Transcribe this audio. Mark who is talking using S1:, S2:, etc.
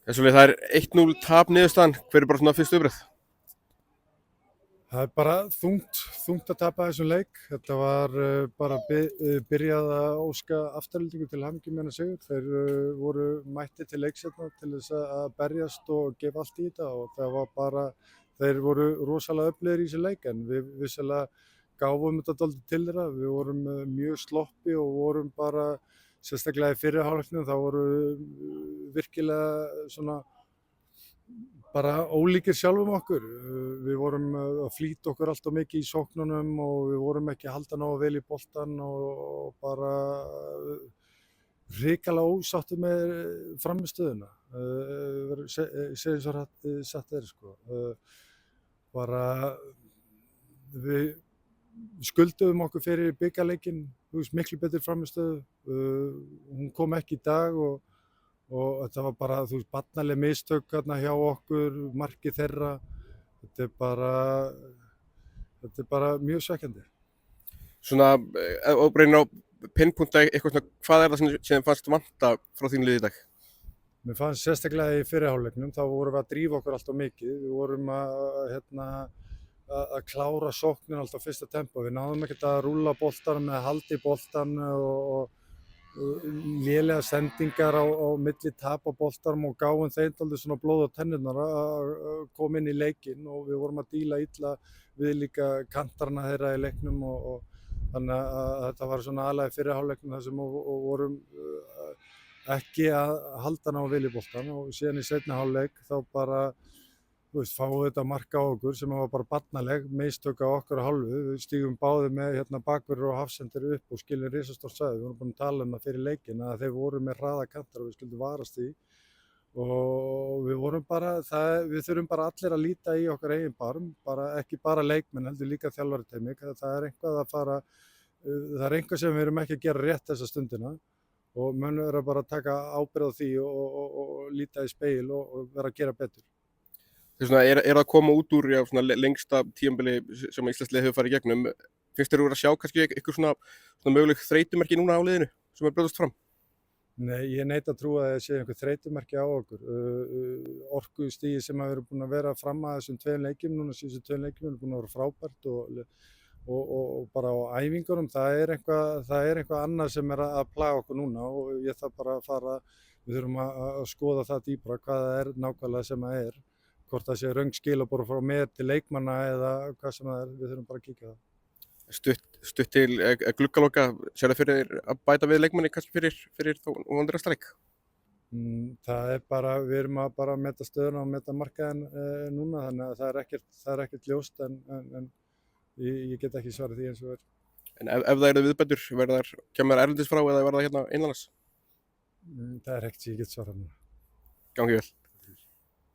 S1: Þessulega það er 1-0 tap niðurstaðan. Hver er bara svona fyrstu viðbrögð?
S2: Það er bara þungt að tapa þessum leik. Þetta var bara byrjað að óska Aftureldingu til hamingju með þennan sigur. Þeir voru mættir til leikseinna til þess að berjast og gefa allt í þetta og það var bara, þeir voru rosalega öflugir í þessu leik en við vissulega gáfum þetta dálítið til þeirra. Við vorum mjög sloppi og vorum bara, sérstaklega í fyrri hálfleiknum, þá voru virkilega svona bara ólíkir sjálfum okkur. Við vorum að flýta okkur allt of mikið í sóknunum og við vorum ekki að halda nógu vel í boltann og bara hrikalega ósáttir með frammistöðuna. Segir svo satt sko. Bara við skulduðum okkur fyrir bikarleikinn, miklu betri frammistöðu. Hún kom ekki í dag og þetta var bara, barnaleg mistök hérna hjá okkur, markið þeirra. Þetta er bara mjög svekkjandi.
S1: Svona, og reynir á pinpointa eitthvað svona, hvað er það sem þið fannst vanta frá þínu liði í dag?
S2: Mér fannst sérstaklega í fyrri hálfleiknum, þá vorum við að drífa okkur alltaf mikið. Við vorum að klára sóknin alltaf fyrsta tempo. Við náðum ekkert að rúlla boltanum eða halda í boltan og lélega sendingar á milli tap á boltanum og gáum þeim dálítið svona blóð á tennurnar að koma inn í leikinn og við vorum að díla illa við líka kantarna þeirra í leiknum og þannig að þetta var svona aðallega í fyrri hálfleiknum þar sem við vorum ekki að halda ná vel í boltan og síðan í seinni hálfleik þá bara fáum við þetta mark á okkur sem var bara barnaleg, mistök á okkar hálfu. Við stígum báðir með bakverðir og hafsendir upp og skiljum risastórt svæði. Við vorum búin að tala það fyrir leikinn að þeir voru með hraða kantar og við skildum varast því. Og við vorum bara, við þurfum bara allir að líta í okkar eigin barm, ekki bara leikmenn heldur líka þjálfarateymi. Það er eitthvað sem við erum ekki að gera rétt þessa stundina og menn verður bara að taka ábyrgð á því og líta í spegil og vera að gera betur.
S1: Er það að koma út úr lengsta tímabili sem Íslands lið hefur farið í gegnum? Finnst þér að sjá kannski eitthvað svona möguleg þreytumerki núna á liðinu sem er brjótast fram?
S2: Nei, ég neita að trúa að það sé einhver þreytumerki á okkur. Orkustigið sem við erum búin að vera fram að þessum tveim leikjum, núna síðustu tveim leikjum, er búin að vera frábært og bara á æfingunum, það er eitthvað annað sem er að plaga okkur núna og ég þarf bara að fara, við þurfum að skoða það dýpra hvað það er nákvæmlega sem það er. Hvort það sé röng skilaboð frá mér til leikmanna eða hvað sem það er, við þurfum bara að kíkja það.
S1: Stutt til gluggaloka, sér það fyrir að bæta við leikmanni kannski fyrir vonandi næsta leik?
S2: Það er bara, við erum að bara meta stöðuna og meta markaðinn núna þannig að það er ekkert ljóst en ég get ekki svarað því eins og er.
S1: En ef það eru viðbætur, kemur það erlendis frá eða verða hérna innanlands?
S2: Það er ekkert sem ég get svarað núna.
S1: Gangi vel.